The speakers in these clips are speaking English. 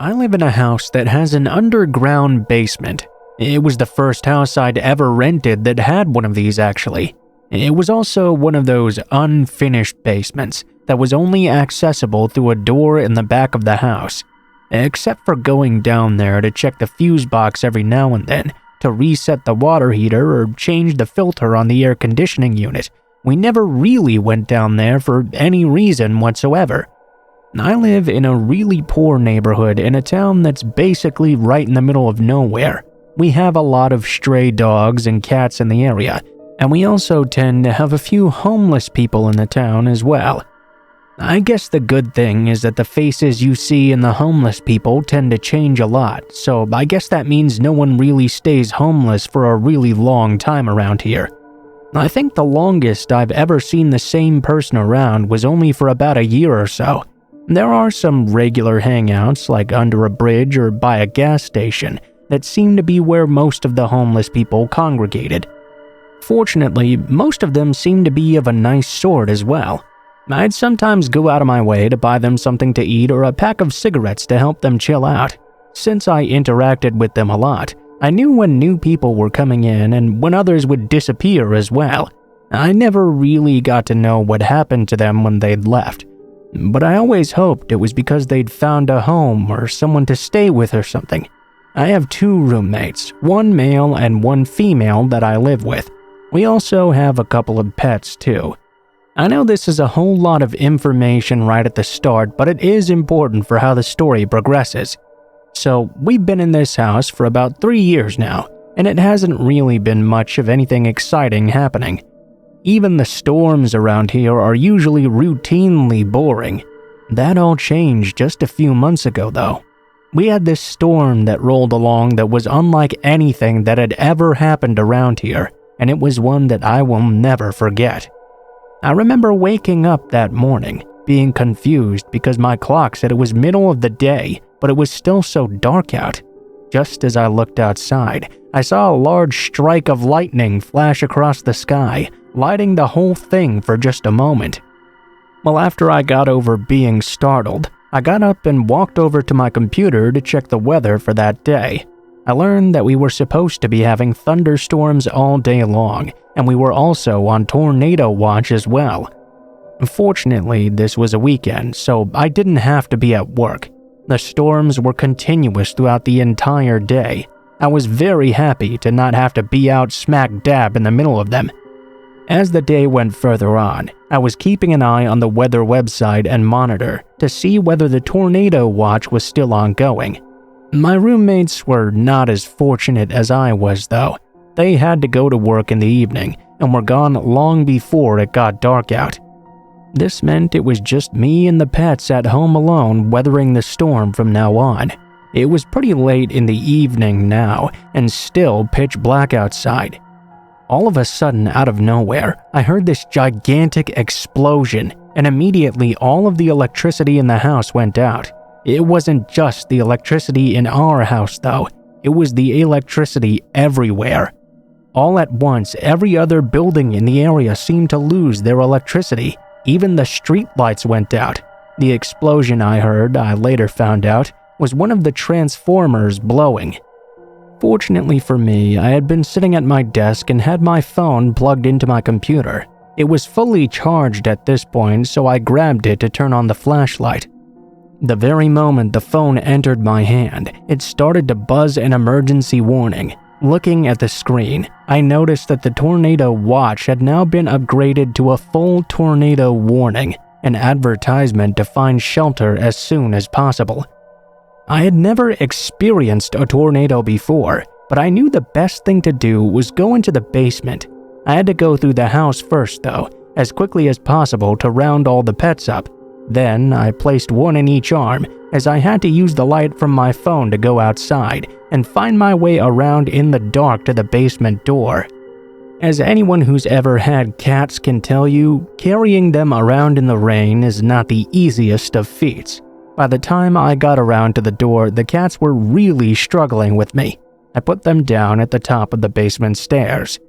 I live in a house that has an underground basement. It was the first house I'd ever rented that had one of these, actually. It was also one of those unfinished basements that was only accessible through a door in the back of the house. Except for going down there to check the fuse box every now and then, to reset the water heater or change the filter on the air conditioning unit, we never really went down there for any reason whatsoever. I live in a really poor neighborhood in a town that's basically right in the middle of nowhere. We have a lot of stray dogs and cats in the area, and we also tend to have a few homeless people in the town as well. I guess the good thing is that the faces you see in the homeless people tend to change a lot, so I guess that means no one really stays homeless for a really long time around here. I think the longest I've ever seen the same person around was only for about a year or so. There are some regular hangouts, like under a bridge or by a gas station, that seem to be where most of the homeless people congregated. Fortunately, most of them seem to be of a nice sort as well. I'd sometimes go out of my way to buy them something to eat or a pack of cigarettes to help them chill out. Since I interacted with them a lot, I knew when new people were coming in and when others would disappear as well. I never really got to know what happened to them when they'd left, but I always hoped it was because they'd found a home or someone to stay with or something. I have 2 roommates, one male and one female that I live with. We also have a couple of pets too. I know this is a whole lot of information right at the start, but it is important for how the story progresses. So, we've been in this house for about 3 years now, and it hasn't really been much of anything exciting happening. Even the storms around here are usually routinely boring. That all changed just a few months ago though. We had this storm that rolled along that was unlike anything that had ever happened around here, and it was one that I will never forget. I remember waking up that morning, being confused because my clock said it was middle of the day, but it was still so dark out. Just as I looked outside, I saw a large strike of lightning flash across the sky, lighting the whole thing for just a moment. Well, after I got over being startled, I got up and walked over to my computer to check the weather for that day. I learned that we were supposed to be having thunderstorms all day long, and we were also on tornado watch as well. Fortunately, this was a weekend, so I didn't have to be at work. The storms were continuous throughout the entire day. I was very happy to not have to be out smack dab in the middle of them. As the day went further on, I was keeping an eye on the weather website and monitor to see whether the tornado watch was still ongoing. My roommates were not as fortunate as I was though. They had to go to work in the evening and were gone long before it got dark out. This meant it was just me and the pets at home alone weathering the storm from now on. It was pretty late in the evening now and still pitch black outside. All of a sudden, out of nowhere, I heard this gigantic explosion, and immediately all of the electricity in the house went out. It wasn't just the electricity in our house though, it was the electricity everywhere. All at once, every other building in the area seemed to lose their electricity. Even the street lights went out. The explosion I heard, I later found out, was one of the transformers blowing. Fortunately for me, I had been sitting at my desk and had my phone plugged into my computer. It was fully charged at this point, so I grabbed it to turn on the flashlight. The very moment the phone entered my hand, it started to buzz an emergency warning. Looking at the screen, I noticed that the tornado watch had now been upgraded to a full tornado warning, an advertisement to find shelter as soon as possible. I had never experienced a tornado before, but I knew the best thing to do was go into the basement. I had to go through the house first though, as quickly as possible to round all the pets up. Then I placed one in each arm, as I had to use the light from my phone to go outside and find my way around in the dark to the basement door. As anyone who's ever had cats can tell you, carrying them around in the rain is not the easiest of feats. By the time I got around to the door, the cats were really struggling with me. I put them down at the top of the basement stairs.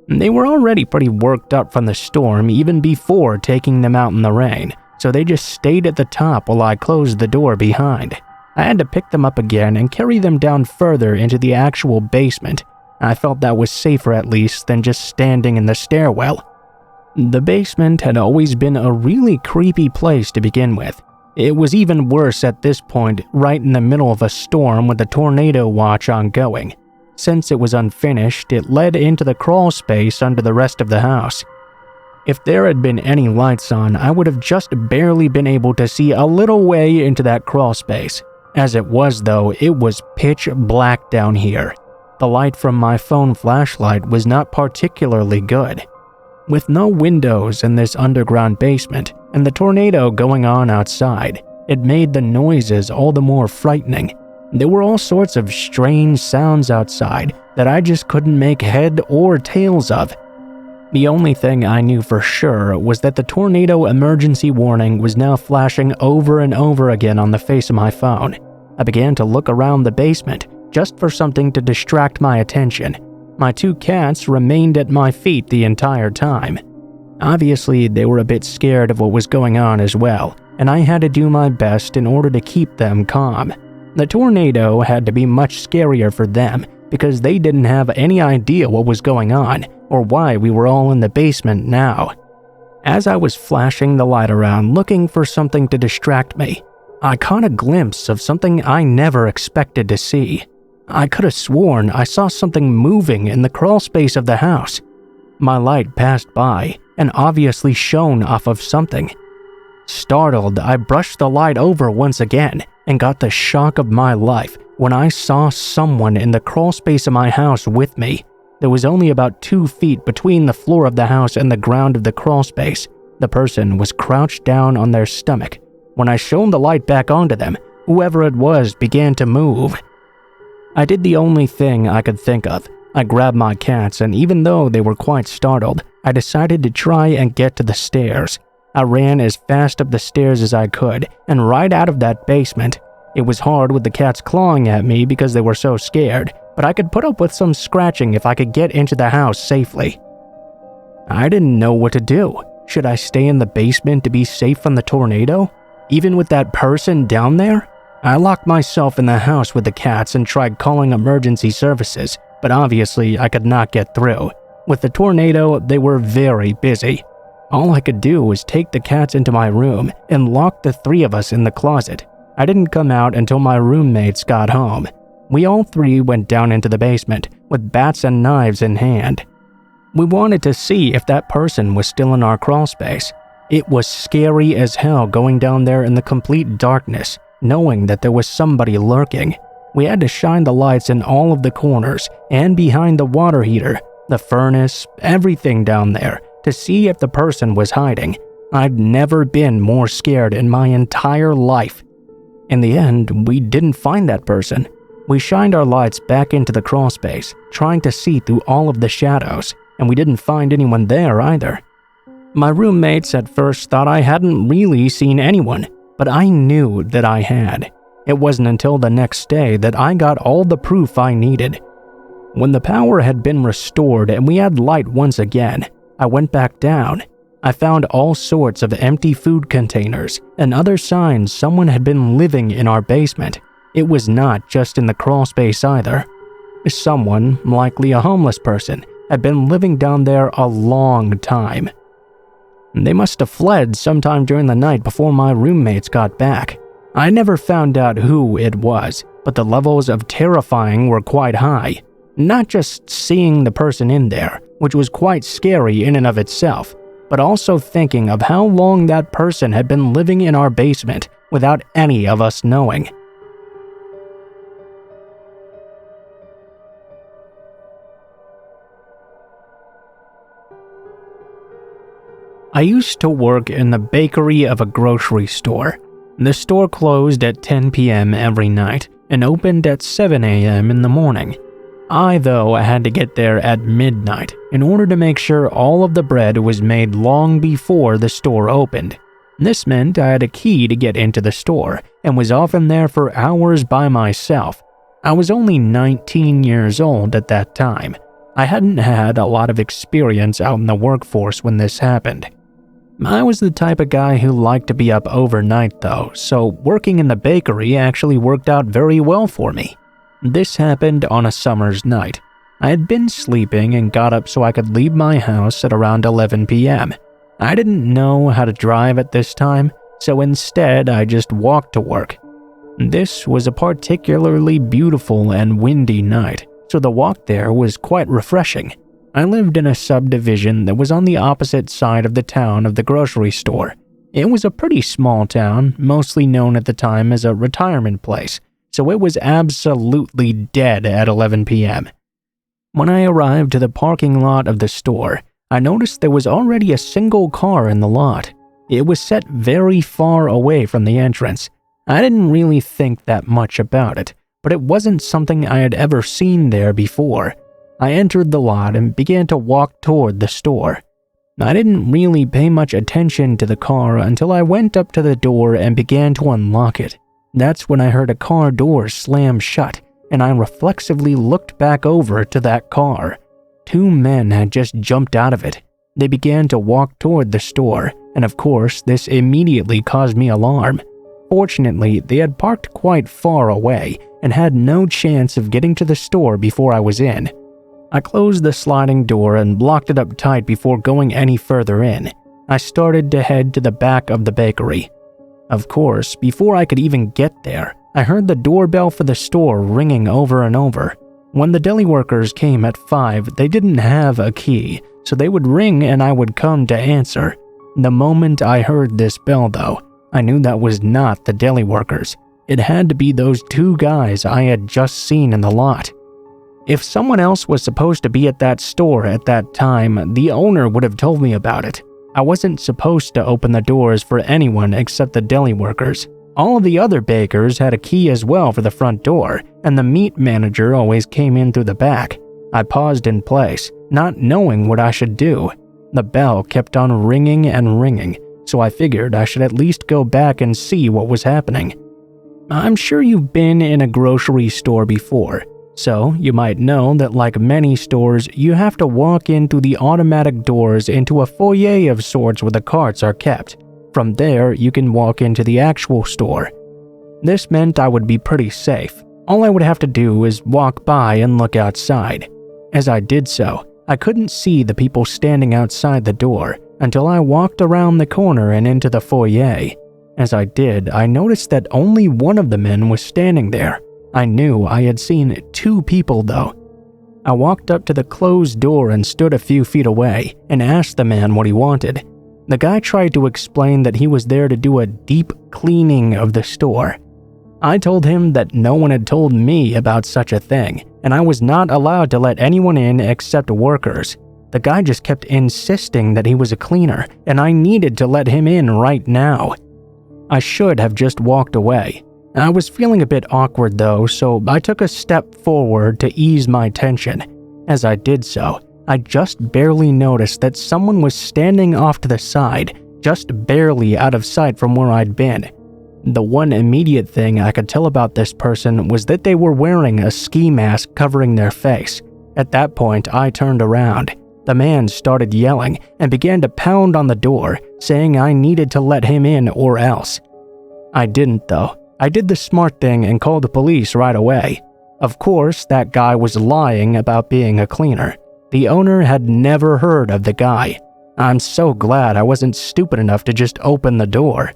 They were already pretty worked up from the storm even before taking them out in the rain, so they just stayed at the top while I closed the door behind. I had to pick them up again and carry them down further into the actual basement. I felt that was safer at least than just standing in the stairwell. The basement had always been a really creepy place to begin with. It was even worse at this point, right in the middle of a storm with the tornado watch ongoing. Since it was unfinished, it led into the crawl space under the rest of the house. If there had been any lights on, I would have just barely been able to see a little way into that crawl space. As it was though, it was pitch black down here. The light from my phone flashlight was not particularly good. With no windows in this underground basement and the tornado going on outside, it made the noises all the more frightening. There were all sorts of strange sounds outside that I just couldn't make head or tails of. The only thing I knew for sure was that the tornado emergency warning was now flashing over and over again on the face of my phone. I began to look around the basement just for something to distract my attention. My 2 cats remained at my feet the entire time. Obviously, they were a bit scared of what was going on as well, and I had to do my best in order to keep them calm. The tornado had to be much scarier for them because they didn't have any idea what was going on or why we were all in the basement now. As I was flashing the light around looking for something to distract me, I caught a glimpse of something I never expected to see. I could have sworn I saw something moving in the crawl space of the house. My light passed by and obviously shone off of something. Startled, I brushed the light over once again and got the shock of my life when I saw someone in the crawl space of my house with me. There was only about 2 feet between the floor of the house and the ground of the crawl space. The person was crouched down on their stomach. When I shone the light back onto them, whoever it was began to move. I did the only thing I could think of. I grabbed my cats, and even though they were quite startled, I decided to try and get to the stairs. I ran as fast up the stairs as I could, and right out of that basement. It was hard with the cats clawing at me because they were so scared, but I could put up with some scratching if I could get into the house safely. I didn't know what to do. Should I stay in the basement to be safe from the tornado? Even with that person down there? I locked myself in the house with the cats and tried calling emergency services, but obviously I could not get through. With the tornado, they were very busy. All I could do was take the cats into my room and lock the 3 of us in the closet. I didn't come out until my roommates got home. We all 3 went down into the basement with bats and knives in hand. We wanted to see if that person was still in our crawl space. It was scary as hell going down there in the complete darkness, knowing that there was somebody lurking. We had to shine the lights in all of the corners and behind the water heater, the furnace, everything down there to see if the person was hiding. I'd never been more scared in my entire life. In the end, we didn't find that person. We shined our lights back into the crawl space, trying to see through all of the shadows, and we didn't find anyone there either. My roommates at first thought I hadn't really seen anyone, but I knew that I had. It wasn't until the next day that I got all the proof I needed. When the power had been restored and we had light once again, I went back down. I found all sorts of empty food containers and other signs someone had been living in our basement. It was not just in the crawl space either. Someone, likely a homeless person, had been living down there a long time. They must have fled sometime during the night before my roommates got back. I never found out who it was, but the levels of terrifying were quite high. Not just seeing the person in there, which was quite scary in and of itself, but also thinking of how long that person had been living in our basement without any of us knowing. I used to work in the bakery of a grocery store. The store closed at 10 p.m. every night and opened at 7 a.m. in the morning. I, though, had to get there at midnight in order to make sure all of the bread was made long before the store opened. This meant I had a key to get into the store and was often there for hours by myself. I was only 19 years old at that time. I hadn't had a lot of experience out in the workforce when this happened. I was the type of guy who liked to be up overnight though, so working in the bakery actually worked out very well for me. This happened on a summer's night. I had been sleeping and got up so I could leave my house at around 11 p.m. I didn't know how to drive at this time, so instead I just walked to work. This was a particularly beautiful and windy night, so the walk there was quite refreshing. I lived in a subdivision that was on the opposite side of the town of the grocery store. It was a pretty small town, mostly known at the time as a retirement place, so it was absolutely dead at 11 p.m. When I arrived to the parking lot of the store, I noticed there was already a single car in the lot. It was set very far away from the entrance. I didn't really think that much about it, but it wasn't something I had ever seen there before. I entered the lot and began to walk toward the store. I didn't really pay much attention to the car until I went up to the door and began to unlock it. That's when I heard a car door slam shut, and I reflexively looked back over to that car. 2 men had just jumped out of it. They began to walk toward the store, and of course, this immediately caused me alarm. Fortunately, they had parked quite far away and had no chance of getting to the store before I was in. I closed the sliding door and blocked it up tight before going any further in. I started to head to the back of the bakery. Of course, before I could even get there, I heard the doorbell for the store ringing over and over. When the deli workers came at 5, they didn't have a key, so they would ring and I would come to answer. The moment I heard this bell though, I knew that was not the deli workers. It had to be those 2 guys I had just seen in the lot. If someone else was supposed to be at that store at that time, the owner would have told me about it. I wasn't supposed to open the doors for anyone except the deli workers. All of the other bakers had a key as well for the front door, and the meat manager always came in through the back. I paused in place, not knowing what I should do. The bell kept on ringing and ringing, so I figured I should at least go back and see what was happening. I'm sure you've been in a grocery store before. So, you might know that like many stores, you have to walk in through the automatic doors into a foyer of sorts where the carts are kept. From there, you can walk into the actual store. This meant I would be pretty safe. All I would have to do is walk by and look outside. As I did so, I couldn't see the people standing outside the door until I walked around the corner and into the foyer. As I did, I noticed that only one of the men was standing there. I knew I had seen 2 people though. I walked up to the closed door and stood a few feet away and asked the man what he wanted. The guy tried to explain that he was there to do a deep cleaning of the store. I told him that no one had told me about such a thing, and I was not allowed to let anyone in except workers. The guy just kept insisting that he was a cleaner, and I needed to let him in right now. I should have just walked away. I was feeling a bit awkward though, so I took a step forward to ease my tension. As I did so, I just barely noticed that someone was standing off to the side, just barely out of sight from where I'd been. The one immediate thing I could tell about this person was that they were wearing a ski mask covering their face. At that point, I turned around. The man started yelling and began to pound on the door, saying I needed to let him in or else. I didn't though. I did the smart thing and called the police right away. Of course, that guy was lying about being a cleaner. The owner had never heard of the guy. I'm so glad I wasn't stupid enough to just open the door.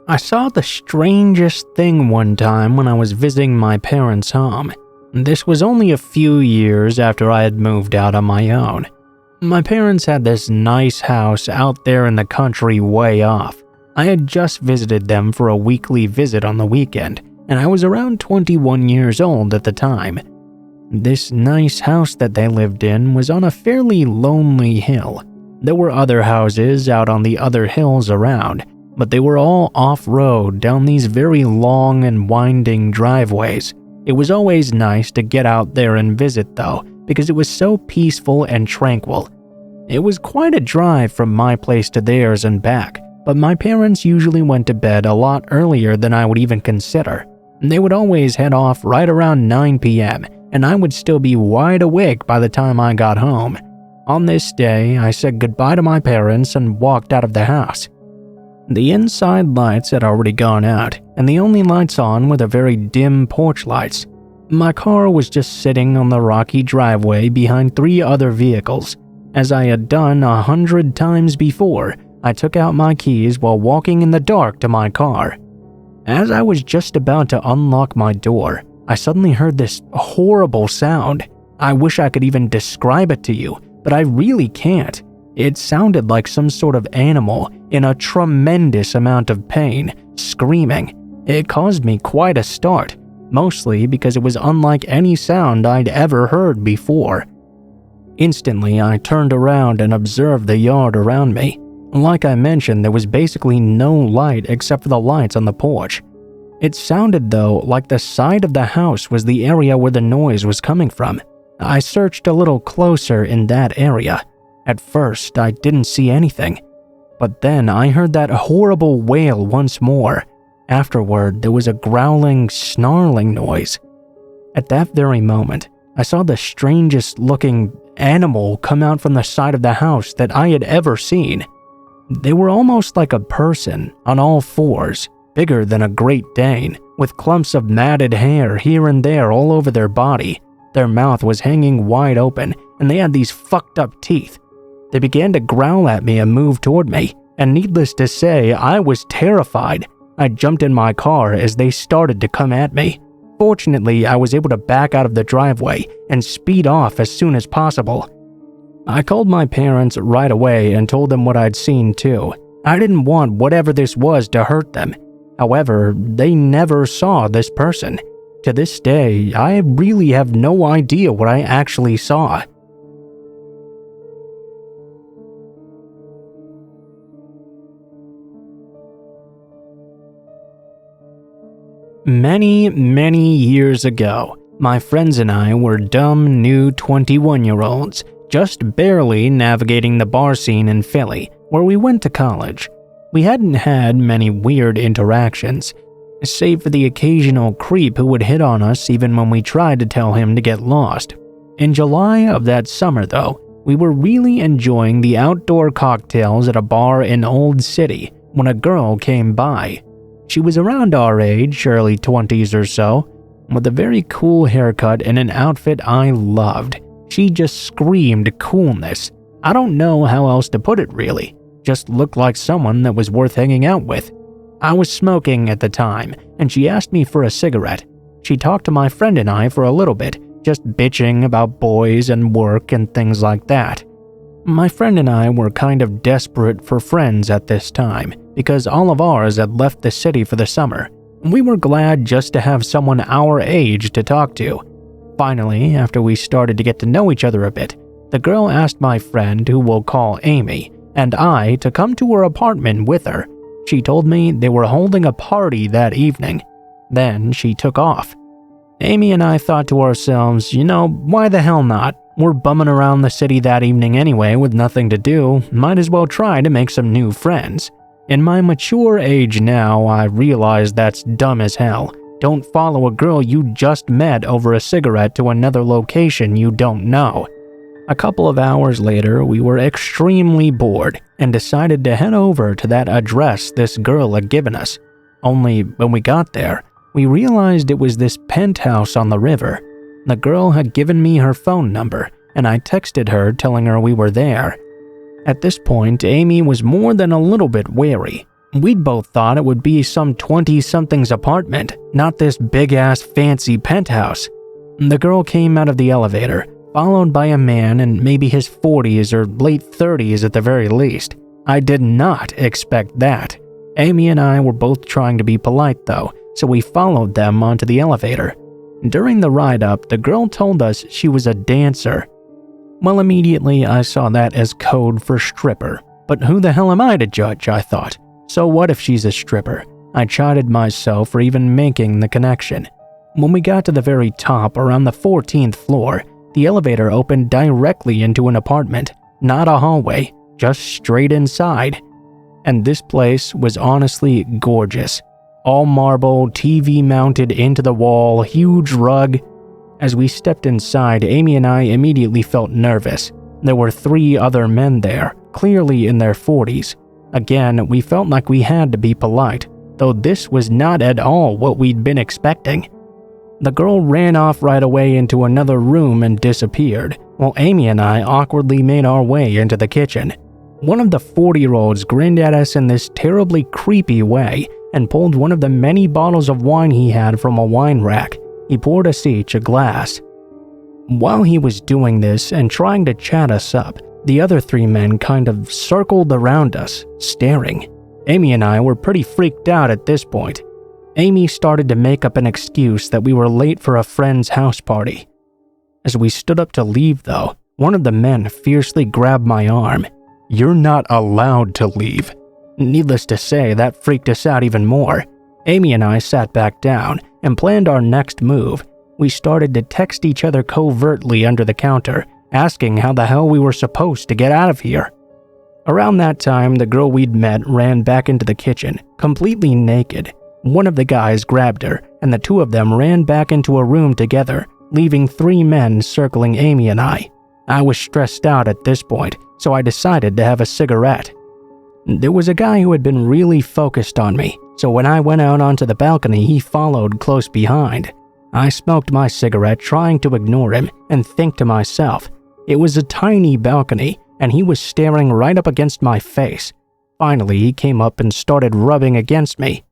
I saw the strangest thing one time when I was visiting my parents' home. This was only a few years after I had moved out on my own. My parents had this nice house out there in the country way off. I had just visited them for a weekly visit on the weekend, and I was around 21 years old at the time. This nice house that they lived in was on a fairly lonely hill. There were other houses out on the other hills around, but they were all off-road down these very long and winding driveways. It was always nice to get out there and visit though, because it was so peaceful and tranquil. It was quite a drive from my place to theirs and back, but my parents usually went to bed a lot earlier than I would even consider. They would always head off right around 9 p.m., and I would still be wide awake by the time I got home. On this day, I said goodbye to my parents and walked out of the house. The inside lights had already gone out, and the only lights on were the very dim porch lights. My car was just sitting on the rocky driveway behind 3 other vehicles. As I had done 100 times before, I took out my keys while walking in the dark to my car. As I was just about to unlock my door, I suddenly heard this horrible sound. I wish I could even describe it to you, but I really can't. It sounded like some sort of animal in a tremendous amount of pain, screaming. It caused me quite a start, mostly because it was unlike any sound I'd ever heard before. Instantly, I turned around and observed the yard around me. Like I mentioned, there was basically no light except for the lights on the porch. It sounded, though, like the side of the house was the area where the noise was coming from. I searched a little closer in that area. At first, I didn't see anything. But then I heard that horrible wail once more. Afterward, there was a growling, snarling noise. At that very moment, I saw the strangest looking animal come out from the side of the house that I had ever seen. They were almost like a person on all fours, bigger than a Great Dane, with clumps of matted hair here and there all over their body. Their mouth was hanging wide open, and they had these fucked up teeth. They began to growl at me and move toward me, and needless to say, I was terrified. I jumped in my car as they started to come at me. Fortunately, I was able to back out of the driveway and speed off as soon as possible. I called my parents right away and told them what I'd seen too. I didn't want whatever this was to hurt them. However, they never saw this person. To this day, I really have no idea what I actually saw. Many years ago, my friends and I were dumb new 21-year-olds, just barely navigating the bar scene in Philly, where we went to college. We hadn't had many weird interactions, save for the occasional creep who would hit on us even when we tried to tell him to get lost. In July of that summer, though, we were really enjoying the outdoor cocktails at a bar in Old City when a girl came by. She was around our age, early 20s or so, with a very cool haircut and an outfit I loved. She just screamed coolness. I don't know how else to put it really. Just looked like someone that was worth hanging out with. I was smoking at the time, and she asked me for a cigarette. She talked to my friend and I for a little bit, just bitching about boys and work and things like that. My friend and I were kind of desperate for friends at this time, because all of ours had left the city for the summer. We were glad just to have someone our age to talk to. Finally, after we started to get to know each other a bit, the girl asked my friend, who we'll call Amy, and I to come to her apartment with her. She told me they were holding a party that evening. Then she took off. Amy and I thought to ourselves, why the hell not? We're bumming around the city that evening anyway with nothing to do, might as well try to make some new friends. In my mature age now, I realize that's dumb as hell. Don't follow a girl you just met over a cigarette to another location you don't know. A couple of hours later, we were extremely bored and decided to head over to that address this girl had given us. Only when we got there, we realized it was this penthouse on the river. The girl had given me her phone number, and I texted her telling her we were there. At this point, Amy was more than a little bit wary. We'd both thought it would be some 20-something's apartment, not this big-ass fancy penthouse. The girl came out of the elevator, followed by a man in maybe his 40s or late 30s at the very least. I did not expect that. Amy and I were both trying to be polite though, so we followed them onto the elevator. During the ride up, the girl told us she was a dancer. Well, immediately I saw that as code for stripper. But who the hell am I to judge, I thought. So what if she's a stripper? I chided myself for even making the connection. When we got to the very top, around the 14th floor, the elevator opened directly into an apartment, not a hallway, just straight inside. And this place was honestly gorgeous. All marble, TV mounted into the wall, huge rug. As we stepped inside, Amy and I immediately felt nervous. There were 3 other men there, clearly in their 40s. Again, we felt like we had to be polite, though this was not at all what we'd been expecting. The girl ran off right away into another room and disappeared, while Amy and I awkwardly made our way into the kitchen. One of the 40-year-olds grinned at us in this terribly creepy way and pulled one of the many bottles of wine he had from a wine rack. He poured us each a glass. While he was doing this and trying to chat us up, the other 3 men kind of circled around us, staring. Amy and I were pretty freaked out at this point. Amy started to make up an excuse that we were late for a friend's house party. As we stood up to leave though, one of the men fiercely grabbed my arm. "You're not allowed to leave." Needless to say, that freaked us out even more. Amy and I sat back down and planned our next move. We started to text each other covertly under the counter, asking how the hell we were supposed to get out of here. Around that time, the girl we'd met ran back into the kitchen, completely naked. One of the guys grabbed her, and the 2 of them ran back into a room together, leaving 3 men circling Amy and I. I was stressed out at this point, so I decided to have a cigarette. There was a guy who had been really focused on me, so when I went out onto the balcony, he followed close behind. I smoked my cigarette, trying to ignore him, and think to myself, it was a tiny balcony, and he was staring right up against my face. Finally, he came up and started rubbing against me.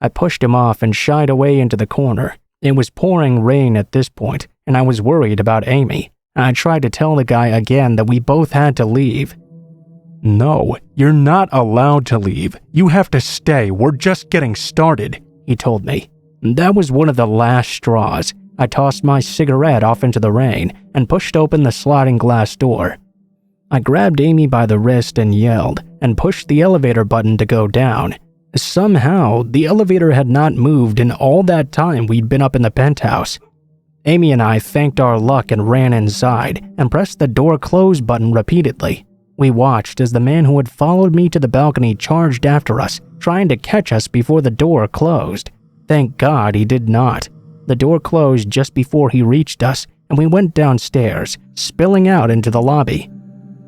I pushed him off and shied away into the corner. It was pouring rain at this point, and I was worried about Amy. I tried to tell the guy again that we both had to leave. "No, you're not allowed to leave. You have to stay. We're just getting started," he told me. That was one of the last straws. I tossed my cigarette off into the rain and pushed open the sliding glass door. I grabbed Amy by the wrist and yelled, and pushed the elevator button to go down. Somehow, the elevator had not moved in all that time we'd been up in the penthouse. Amy and I thanked our luck and ran inside and pressed the door close button repeatedly. We watched as the man who had followed me to the balcony charged after us, trying to catch us before the door closed. Thank God he did not. The door closed just before he reached us, and we went downstairs, spilling out into the lobby.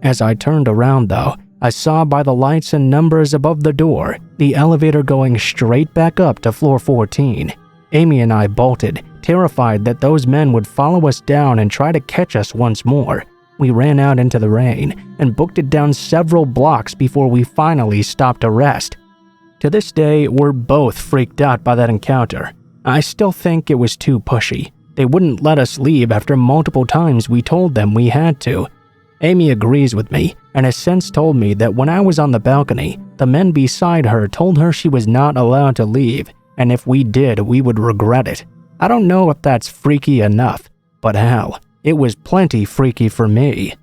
As I turned around though, I saw by the lights and numbers above the door, the elevator going straight back up to floor 14. Amy and I bolted, terrified that those men would follow us down and try to catch us once more. We ran out into the rain and booked it down several blocks before we finally stopped to rest. To this day, we're both freaked out by that encounter. I still think it was too pushy. They wouldn't let us leave after multiple times we told them we had to. Amy agrees with me and has since told me that when I was on the balcony, the men beside her told her she was not allowed to leave, and if we did, we would regret it. I don't know if that's freaky enough, but hell, it was plenty freaky for me.